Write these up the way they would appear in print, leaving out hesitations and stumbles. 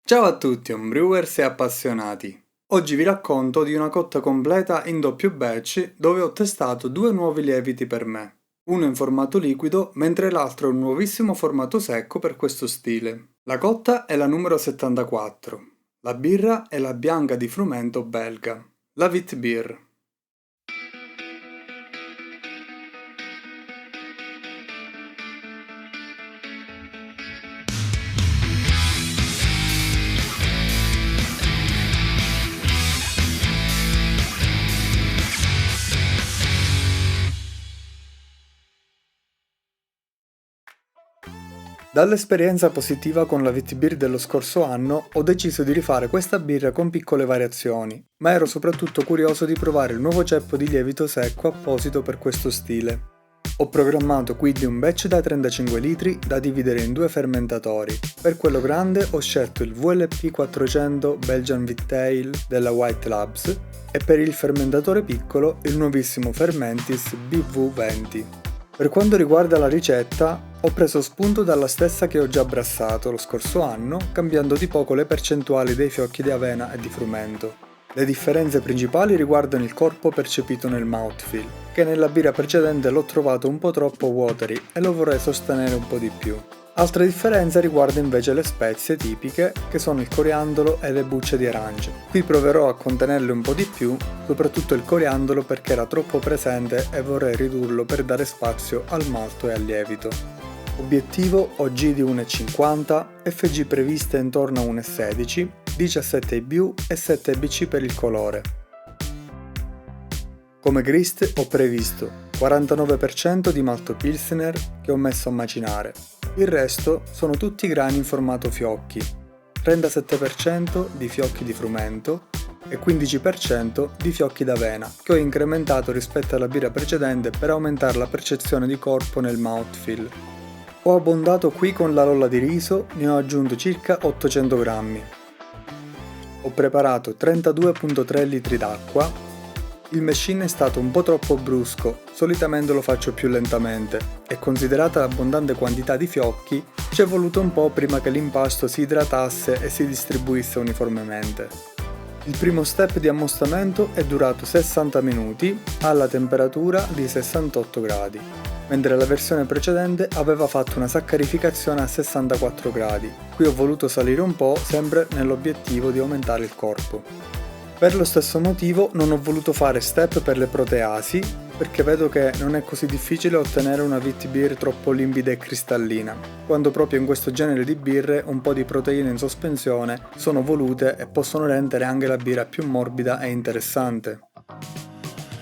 Ciao a tutti homebrewers e appassionati! Oggi vi racconto di una cotta completa in doppio batch dove ho testato due nuovi lieviti per me, uno in formato liquido mentre l'altro è un nuovissimo formato secco per questo stile. La cotta è la numero 74, la birra è la bianca di frumento belga, la Witbier. Dall'esperienza positiva con la Witbier dello scorso anno ho deciso di rifare questa birra con piccole variazioni, ma ero soprattutto curioso di provare il nuovo ceppo di lievito secco apposito per questo stile. Ho programmato quindi un batch da 35 litri da dividere in due fermentatori. Per quello grande ho scelto il VLP 400 Belgian Wheat della White Labs e per il fermentatore piccolo il nuovissimo Fermentis BV20. Per quanto riguarda la ricetta, ho preso spunto dalla stessa che ho già brassato lo scorso anno, cambiando di poco le percentuali dei fiocchi di avena e di frumento. Le differenze principali riguardano il corpo percepito nel mouthfeel, che nella birra precedente l'ho trovato un po' troppo watery e lo vorrei sostenere un po' di più. Altra differenza riguarda invece le spezie tipiche, che sono il coriandolo e le bucce di arance. Qui proverò a contenerle un po' di più, soprattutto il coriandolo perché era troppo presente e vorrei ridurlo per dare spazio al malto e al lievito. Obiettivo OG di 1,50, FG previste intorno a 1,16, 17 IBU e 7 IBC per il colore. Come grist ho previsto 49% di malto pilsner che ho messo a macinare. Il resto sono tutti grani in formato fiocchi, 37% di fiocchi di frumento e 15% di fiocchi d'avena, che ho incrementato rispetto alla birra precedente per aumentare la percezione di corpo nel mouthfeel. Ho abbondato qui con la lolla di riso, ne ho aggiunto circa 800 grammi. Ho preparato 32,3 litri d'acqua. Il machine è stato un po' troppo brusco, solitamente lo faccio più lentamente, e considerata l'abbondante quantità di fiocchi, ci è voluto un po' prima che l'impasto si idratasse e si distribuisse uniformemente. Il primo step di ammostamento è durato 60 minuti alla temperatura di 68 gradi, mentre la versione precedente aveva fatto una saccarificazione a 64 gradi. Qui ho voluto salire un po', sempre nell'obiettivo di aumentare il corpo. Per lo stesso motivo non ho voluto fare step per le proteasi, perché vedo che non è così difficile ottenere una Witbier troppo limpida e cristallina, quando proprio in questo genere di birre un po' di proteine in sospensione sono volute e possono rendere anche la birra più morbida e interessante.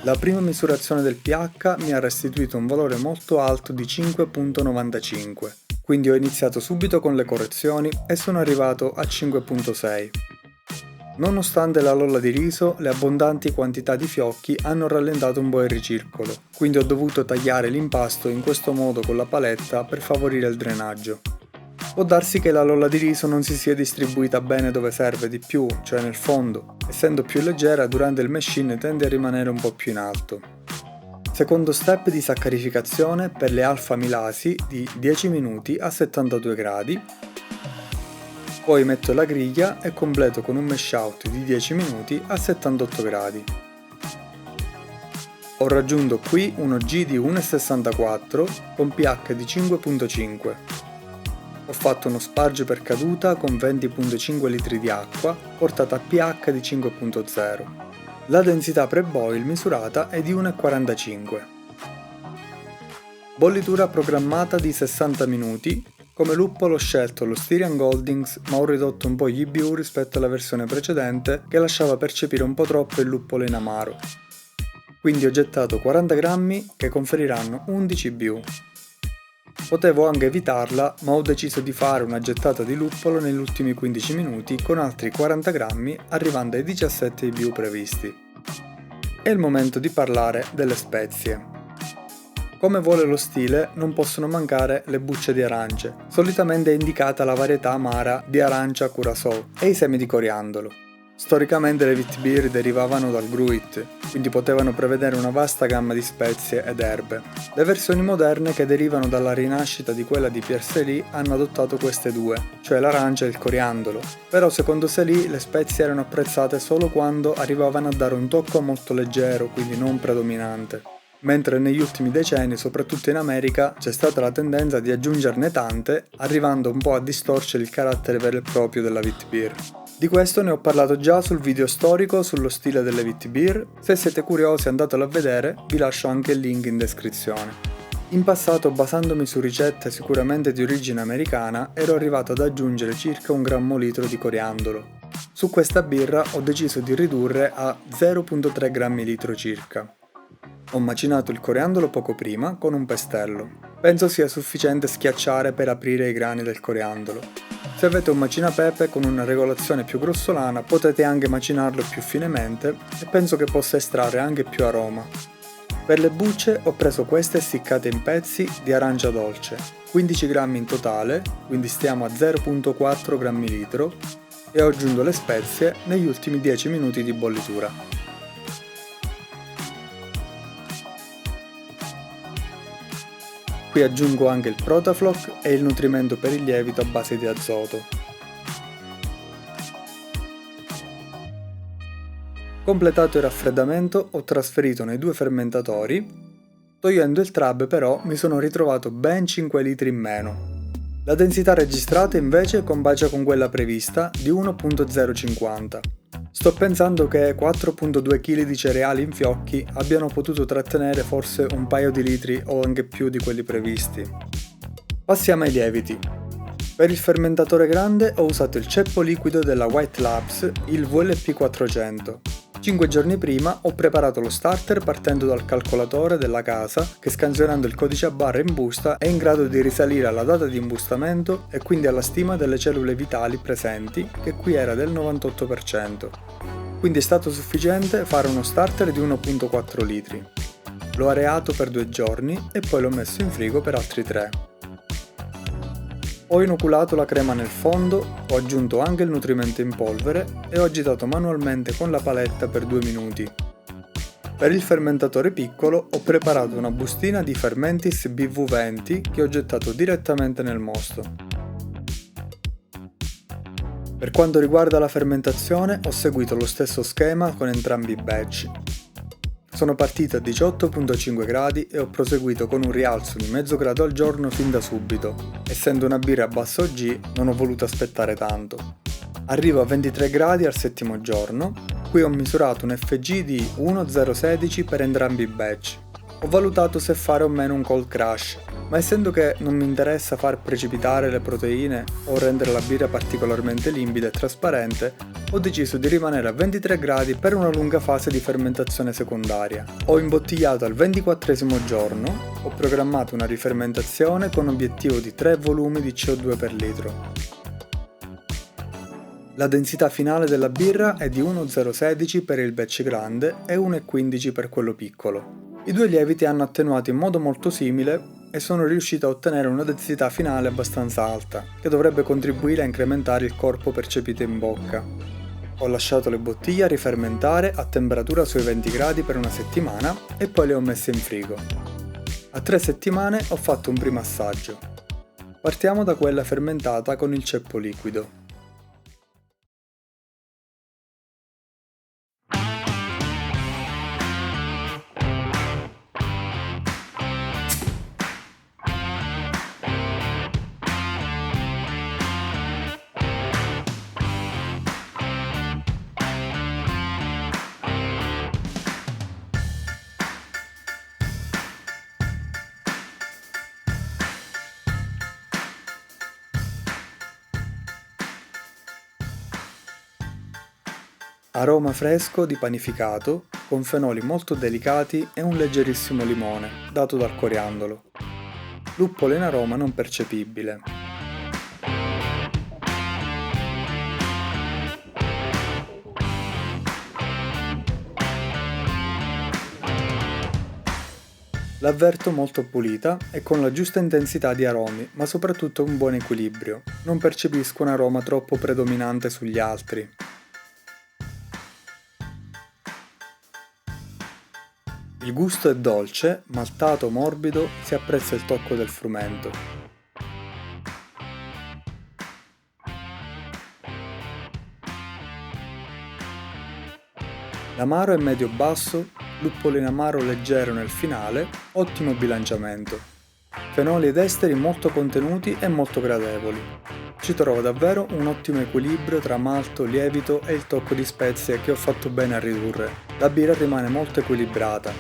La prima misurazione del pH mi ha restituito un valore molto alto di 5,95, quindi ho iniziato subito con le correzioni e sono arrivato a 5,6. Nonostante la lolla di riso, le abbondanti quantità di fiocchi hanno rallentato un po' il ricircolo, quindi ho dovuto tagliare l'impasto in questo modo con la paletta per favorire il drenaggio. Può darsi che la lolla di riso non si sia distribuita bene dove serve di più, cioè nel fondo. Essendo più leggera, durante il machine tende a rimanere un po' più in alto. Secondo step di saccarificazione per le alfa-amilasi di 10 minuti a 72 gradi. Poi metto la griglia e completo con un mash out di 10 minuti a 78 gradi. Ho raggiunto qui un OG di 1,64 con pH di 5,5. Ho fatto uno sparge per caduta con 20,5 litri di acqua portata a pH di 5,0. La densità pre-boil misurata è di 1,45. Bollitura programmata di 60 minuti. Come luppolo ho scelto lo Styrian Goldings, ma ho ridotto un po' gli IBU rispetto alla versione precedente che lasciava percepire un po' troppo il luppolo in amaro. Quindi ho gettato 40 grammi che conferiranno 11 IBU. Potevo anche evitarla, ma ho deciso di fare una gettata di luppolo negli ultimi 15 minuti con altri 40 grammi arrivando ai 17 IBU previsti. È il momento di parlare delle spezie. Come vuole lo stile, non possono mancare le bucce di arance. Solitamente è indicata la varietà amara di arancia curacao e i semi di coriandolo. Storicamente le Witbier derivavano dal Gruit, quindi potevano prevedere una vasta gamma di spezie ed erbe. Le versioni moderne che derivano dalla rinascita di quella di Pierre Celis hanno adottato queste due, cioè l'arancia e il coriandolo. Però secondo Celis le spezie erano apprezzate solo quando arrivavano a dare un tocco molto leggero, quindi non predominante. Mentre negli ultimi decenni, soprattutto in America, c'è stata la tendenza di aggiungerne tante, arrivando un po' a distorcere il carattere vero e proprio della Witbier. Di questo ne ho parlato già sul video storico sullo stile delle Witbier, se siete curiosi andatelo a vedere, vi lascio anche il link in descrizione. In passato, basandomi su ricette sicuramente di origine americana, ero arrivato ad aggiungere circa 1 grammo litro di coriandolo. Su questa birra ho deciso di ridurre a 0,3 grammi litro circa. Ho macinato il coriandolo poco prima con un pestello. Penso sia sufficiente schiacciare per aprire i grani del coriandolo. Se avete un macinapepe con una regolazione più grossolana potete anche macinarlo più finemente e penso che possa estrarre anche più aroma. Per le bucce ho preso queste essiccate in pezzi di arancia dolce, 15 grammi in totale, quindi stiamo a 0,4 grammi litro, e ho aggiunto le spezie negli ultimi 10 minuti di bollitura. Qui aggiungo anche il Protafloc e il nutrimento per il lievito a base di azoto. Completato il raffreddamento ho trasferito nei due fermentatori, togliendo il trab però mi sono ritrovato ben 5 litri in meno. La densità registrata invece combacia con quella prevista di 1,050. Sto pensando che 4,2 kg di cereali in fiocchi abbiano potuto trattenere forse un paio di litri o anche più di quelli previsti. Passiamo ai lieviti. Per il fermentatore grande ho usato il ceppo liquido della White Labs, il VLP 400. 5 giorni prima ho preparato lo starter partendo dal calcolatore della casa che, scansionando il codice a barre in busta, è in grado di risalire alla data di imbustamento e quindi alla stima delle cellule vitali presenti, che qui era del 98%. Quindi è stato sufficiente fare uno starter di 1,4 litri. L'ho areato per 2 giorni e poi l'ho messo in frigo per altri 3. Ho inoculato la crema nel fondo, ho aggiunto anche il nutrimento in polvere e ho agitato manualmente con la paletta per 2 minuti. Per il fermentatore piccolo ho preparato una bustina di Fermentis BV20 che ho gettato direttamente nel mosto. Per quanto riguarda la fermentazione ho seguito lo stesso schema con entrambi i batch. Sono partito a 18,5 gradi e ho proseguito con un rialzo di mezzo grado al giorno fin da subito. Essendo una birra a basso G non ho voluto aspettare tanto. Arrivo a 23 gradi al settimo giorno, qui ho misurato un FG di 1,016 per entrambi i batch. Ho valutato se fare o meno un cold crush, ma essendo che non mi interessa far precipitare le proteine o rendere la birra particolarmente limpida e trasparente, ho deciso di rimanere a 23 gradi per una lunga fase di fermentazione secondaria. Ho imbottigliato al 24esimo giorno, ho programmato una rifermentazione con obiettivo di 3 volumi di CO2 per litro. La densità finale della birra è di 1,016 per il batch grande e 1,15 per quello piccolo. I due lieviti hanno attenuato in modo molto simile e sono riuscito a ottenere una densità finale abbastanza alta, che dovrebbe contribuire a incrementare il corpo percepito in bocca. Ho lasciato le bottiglie a rifermentare a temperatura sui 20 gradi per una settimana e poi le ho messe in frigo. A 3 settimane ho fatto un primo assaggio. Partiamo da quella fermentata con il ceppo liquido. Aroma fresco di panificato, con fenoli molto delicati e un leggerissimo limone, dato dal coriandolo. Luppolo in aroma non percepibile. L'avverto molto pulita e con la giusta intensità di aromi, ma soprattutto un buon equilibrio. Non percepisco un aroma troppo predominante sugli altri. Il gusto è dolce, maltato, morbido, si apprezza il tocco del frumento. L'amaro è medio-basso, luppolo in amaro leggero nel finale, ottimo bilanciamento. Fenoli ed esteri molto contenuti e molto gradevoli. Ci trovo davvero un ottimo equilibrio tra malto, lievito e il tocco di spezie che ho fatto bene a ridurre. La birra rimane molto equilibrata.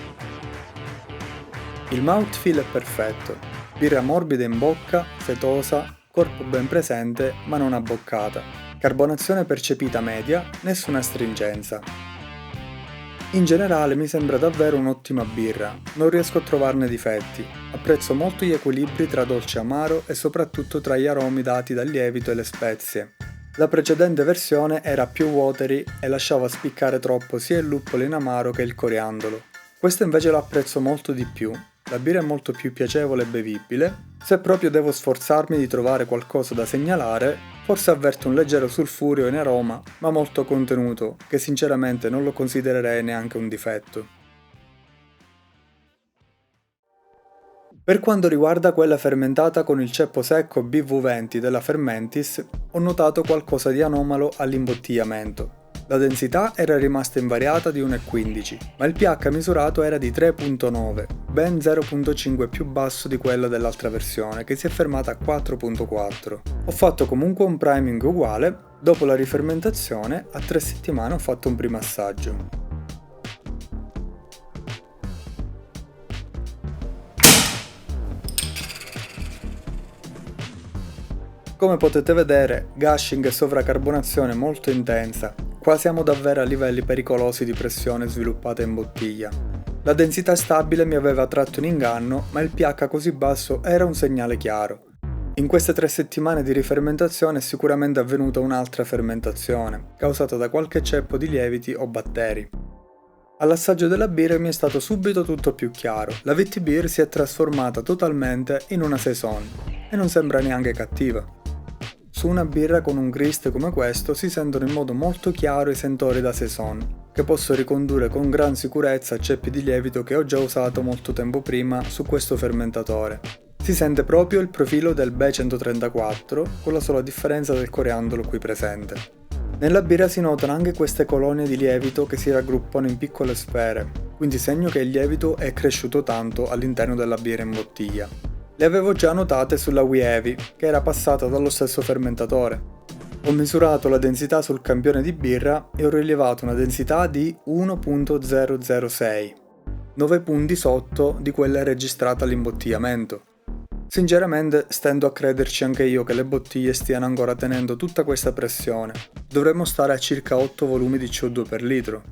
Il mouthfeel è perfetto. Birra morbida in bocca, setosa, corpo ben presente ma non abboccata. Carbonazione percepita media, nessuna astringenza. In generale mi sembra davvero un'ottima birra, non riesco a trovarne difetti. Apprezzo molto gli equilibri tra dolce e amaro e soprattutto tra gli aromi dati dal lievito e le spezie. La precedente versione era più watery e lasciava spiccare troppo sia il luppolo in amaro che il coriandolo. Questo invece lo apprezzo molto di più. La birra è molto più piacevole e bevibile. Se proprio devo sforzarmi di trovare qualcosa da segnalare, forse avverto un leggero sulfurio in aroma, ma molto contenuto, che sinceramente non lo considererei neanche un difetto. Per quanto riguarda quella fermentata con il ceppo secco BV20 della Fermentis, ho notato qualcosa di anomalo all'imbottigliamento. La densità era rimasta invariata di 1,15, ma il pH misurato era di 3,9, ben 0,5 più basso di quella dell'altra versione, che si è fermata a 4,4. Ho fatto comunque un priming uguale, dopo la rifermentazione, a 3 settimane ho fatto un primo assaggio. Come potete vedere, gushing e sovracarbonazione molto intensa, qua siamo davvero a livelli pericolosi di pressione sviluppata in bottiglia. La densità stabile mi aveva tratto in inganno, ma il pH così basso era un segnale chiaro. In queste 3 settimane di rifermentazione è sicuramente avvenuta un'altra fermentazione, causata da qualche ceppo di lieviti o batteri. All'assaggio della birra mi è stato subito tutto più chiaro, la Witbier si è trasformata totalmente in una saison e non sembra neanche cattiva. Su una birra con un grist come questo si sentono in modo molto chiaro i sentori da saison, che posso ricondurre con gran sicurezza a ceppi di lievito che ho già usato molto tempo prima su questo fermentatore. Si sente proprio il profilo del B134, con la sola differenza del coriandolo qui presente. Nella birra si notano anche queste colonie di lievito che si raggruppano in piccole sfere, quindi segno che il lievito è cresciuto tanto all'interno della birra in bottiglia. Le avevo già notate sulla Wee Heavy, che era passata dallo stesso fermentatore. Ho misurato la densità sul campione di birra e ho rilevato una densità di 1.006, 9 punti sotto di quella registrata all'imbottigliamento. Sinceramente stendo a crederci anche io che le bottiglie stiano ancora tenendo tutta questa pressione. Dovremmo stare a circa 8 volumi di CO2 per litro.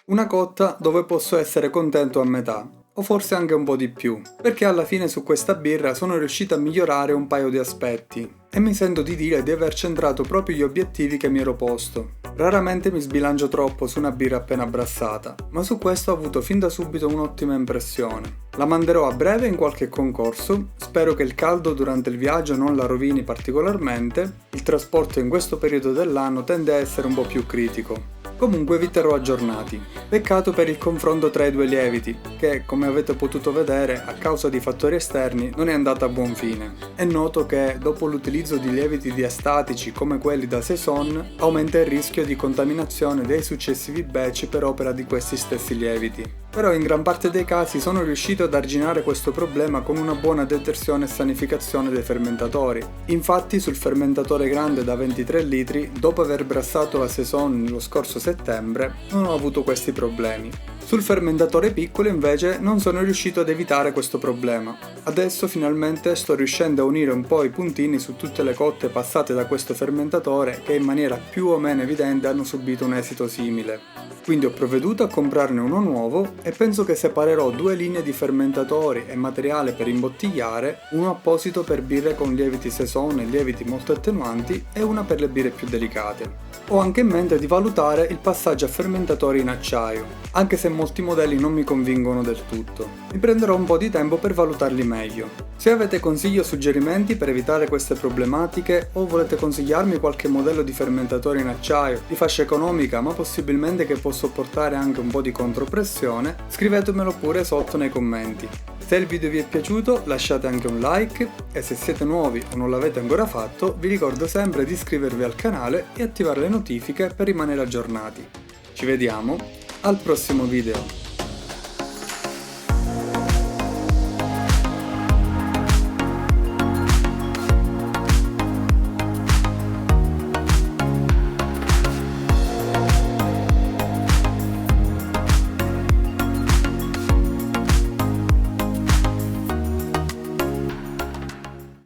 Una cotta dove posso essere contento a metà, o forse anche un po' di più, perché alla fine su questa birra sono riuscito a migliorare un paio di aspetti e mi sento di dire di aver centrato proprio gli obiettivi che mi ero posto. Raramente mi sbilancio troppo su una birra appena abbrassata, ma su questo ho avuto fin da subito un'ottima impressione. La manderò a breve in qualche concorso, spero che il caldo durante il viaggio non la rovini particolarmente, il trasporto in questo periodo dell'anno tende a essere un po' più critico. Comunque vi terrò aggiornati. Peccato per il confronto tra i due lieviti, che, come avete potuto vedere, a causa di fattori esterni non è andata a buon fine. È noto che, dopo l'utilizzo di lieviti diastatici come quelli da saison, aumenta il rischio di contaminazione dei successivi batch per opera di questi stessi lieviti. Però in gran parte dei casi sono riuscito ad arginare questo problema con una buona detersione e sanificazione dei fermentatori. Infatti sul fermentatore grande da 23 litri, dopo aver brassato la saison lo scorso settembre, non ho avuto questi problemi. Sul fermentatore piccolo invece non sono riuscito ad evitare questo problema. Adesso finalmente sto riuscendo a unire un po' i puntini su tutte le cotte passate da questo fermentatore che in maniera più o meno evidente hanno subito un esito simile. Quindi ho provveduto a comprarne uno nuovo e penso che separerò 2 linee di fermentatori e materiale per imbottigliare, uno apposito per birre con lieviti saison e lieviti molto attenuanti e una per le birre più delicate. Ho anche in mente di valutare il passaggio a fermentatori in acciaio, anche se molti modelli non mi convincono del tutto. Mi prenderò un po' di tempo per valutarli meglio. Se avete consigli o suggerimenti per evitare queste problematiche o volete consigliarmi qualche modello di fermentatore in acciaio di fascia economica ma possibilmente che può sopportare anche un po' di contropressione, scrivetemelo pure sotto nei commenti. Se il video vi è piaciuto lasciate anche un like e se siete nuovi o non l'avete ancora fatto vi ricordo sempre di iscrivervi al canale e attivare le notifiche per rimanere aggiornati. Ci vediamo al prossimo video!